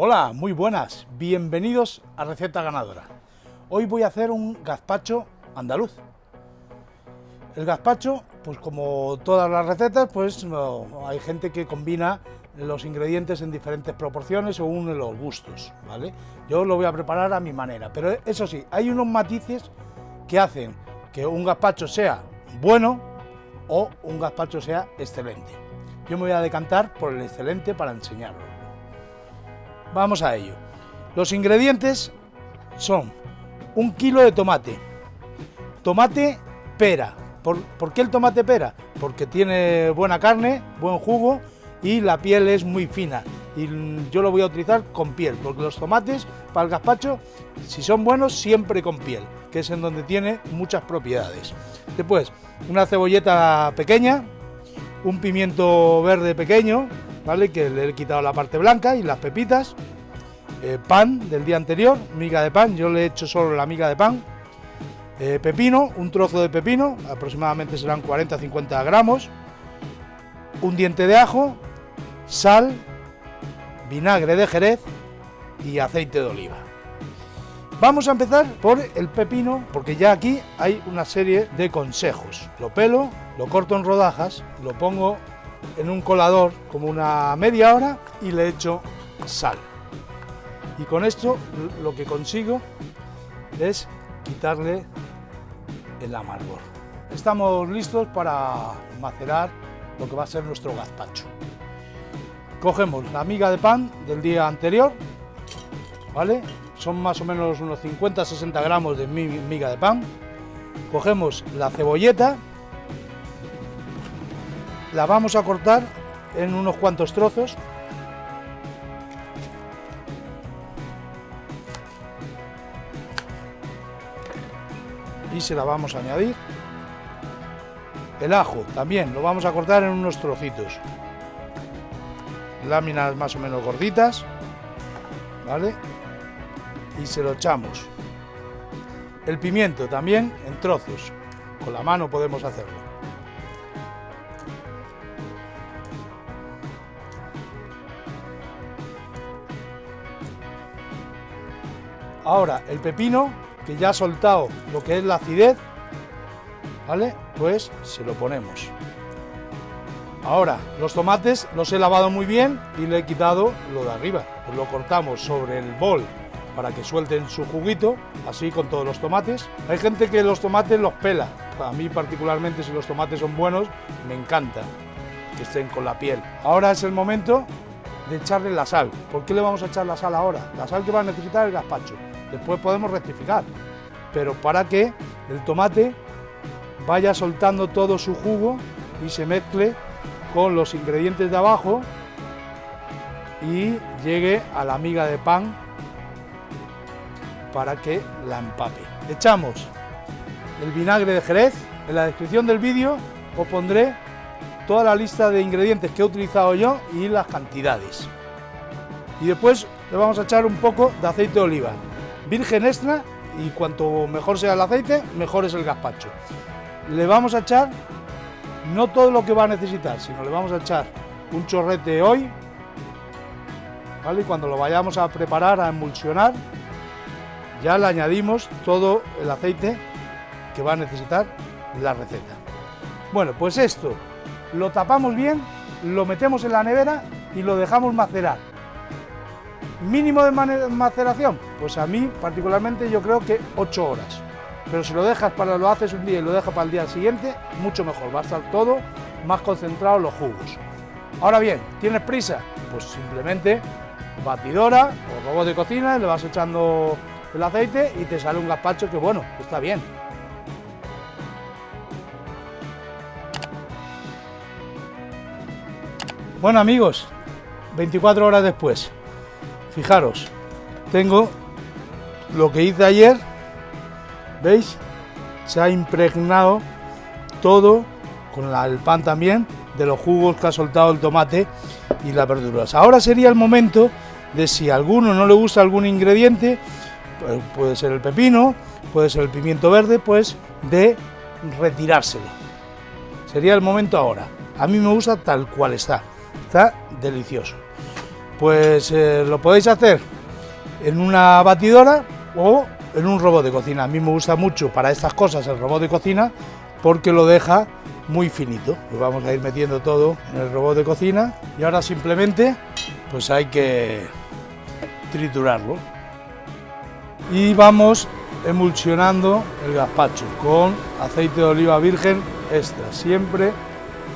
Hola, muy buenas, bienvenidos a Receta Ganadora. Hoy voy a hacer un gazpacho andaluz. El gazpacho, pues como todas las recetas, pues no, hay gente que combina los ingredientes en diferentes proporciones según los gustos, ¿vale? Yo lo voy a preparar a mi manera, pero eso sí, hay unos matices que hacen que un gazpacho sea bueno o un gazpacho sea excelente. Yo me voy a decantar por el excelente para enseñarlo. Vamos a ello. Los ingredientes son 1 kilo de tomate, tomate pera. ¿Por qué el tomate pera? Porque tiene buena carne, buen jugo y la piel es muy fina. Y yo lo voy a utilizar con piel, porque los tomates para el gazpacho, si son buenos, siempre con piel, que es en donde tiene muchas propiedades. Después, una cebolleta pequeña, un pimiento verde pequeño, ¿vale? Que le he quitado la parte blanca y las pepitas, pan del día anterior, miga de pan, yo le he hecho solo la miga de pan, pepino, un trozo de pepino, aproximadamente serán 40-50 gramos, un diente de ajo, sal, vinagre de Jerez y aceite de oliva. Vamos a empezar por el pepino, porque ya aquí hay una serie de consejos. Lo pelo, lo corto en rodajas, lo pongo en un colador como una media hora y le echo sal. Y con esto lo que consigo es quitarle el amargor. Estamos listos para macerar lo que va a ser nuestro gazpacho. Cogemos la miga de pan del día anterior, ¿vale? Son más o menos unos 50-60 gramos de miga de pan. Cogemos la cebolleta, la vamos a cortar en unos cuantos trozos. Y se la vamos a añadir. El ajo también lo vamos a cortar en unos trocitos, láminas más o menos gorditas, ¿vale? Y se lo echamos. El pimiento también en trozos, con la mano podemos hacerlo. Ahora el pepino, que ya ha soltado lo que es la acidez, ¿vale? Pues se lo ponemos. Ahora los tomates los he lavado muy bien y le he quitado lo de arriba. Pues lo cortamos sobre el bol para que suelten su juguito, así con todos los tomates. Hay gente que los tomates los pela. A mí particularmente, si los tomates son buenos, me encanta que estén con la piel. Ahora es el momento de echarle la sal. ¿Por qué le vamos a echar la sal ahora? La sal que va a necesitar el gazpacho. Después podemos rectificar, pero para que el tomate vaya soltando todo su jugo y se mezcle con los ingredientes de abajo y llegue a la miga de pan para que la empape. Echamos el vinagre de Jerez. En la descripción del vídeo os pondré toda la lista de ingredientes que he utilizado yo y las cantidades. Y después le vamos a echar un poco de aceite de oliva virgen extra, y cuanto mejor sea el aceite, mejor es el gazpacho. Le vamos a echar no todo lo que va a necesitar, sino le vamos a echar un chorrete hoy, ¿vale? Y cuando lo vayamos a preparar, a emulsionar, ya le añadimos todo el aceite que va a necesitar la receta. Bueno, pues esto lo tapamos bien, lo metemos en la nevera y lo dejamos macerar. Mínimo de maceración, pues a mí particularmente yo creo que 8 horas. Pero si lo dejas lo haces un día y lo dejas para el día siguiente, mucho mejor, va a estar todo más concentrado los jugos. Ahora bien, ¿tienes prisa? Pues simplemente batidora o robot de cocina, le vas echando el aceite y te sale un gazpacho que bueno, que está bien. Bueno amigos, 24 horas después, fijaros, tengo lo que hice ayer, ¿veis? Se ha impregnado todo, con el pan también, de los jugos que ha soltado el tomate y las verduras. Ahora sería el momento de, si a alguno no le gusta algún ingrediente, puede ser el pepino, puede ser el pimiento verde, pues de retirárselo. Sería el momento ahora. A mí me gusta tal cual está delicioso. Pues lo podéis hacer en una batidora o en un robot de cocina. A mí me gusta mucho para estas cosas el robot de cocina porque lo deja muy finito. Pues vamos a ir metiendo todo en el robot de cocina y ahora simplemente pues hay que triturarlo. Y vamos emulsionando el gazpacho con aceite de oliva virgen extra, siempre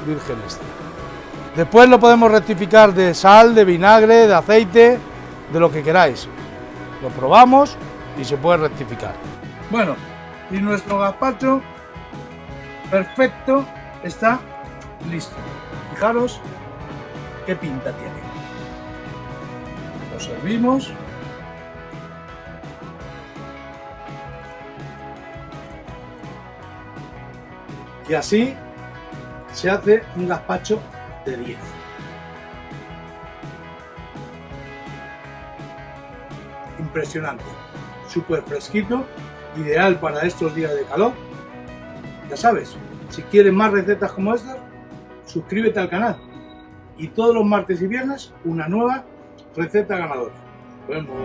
virgen extra. Después lo podemos rectificar de sal, de vinagre, de aceite, de lo que queráis. Lo probamos y se puede rectificar. Bueno, y nuestro gazpacho perfecto está listo. Fijaros qué pinta tiene. Lo servimos. Y así se hace un gazpacho de 10. Impresionante, súper fresquito, ideal para estos días de calor. Ya sabes, si quieres más recetas como estas, suscríbete al canal. Y todos los martes y viernes una nueva receta ganadora. Nos vemos.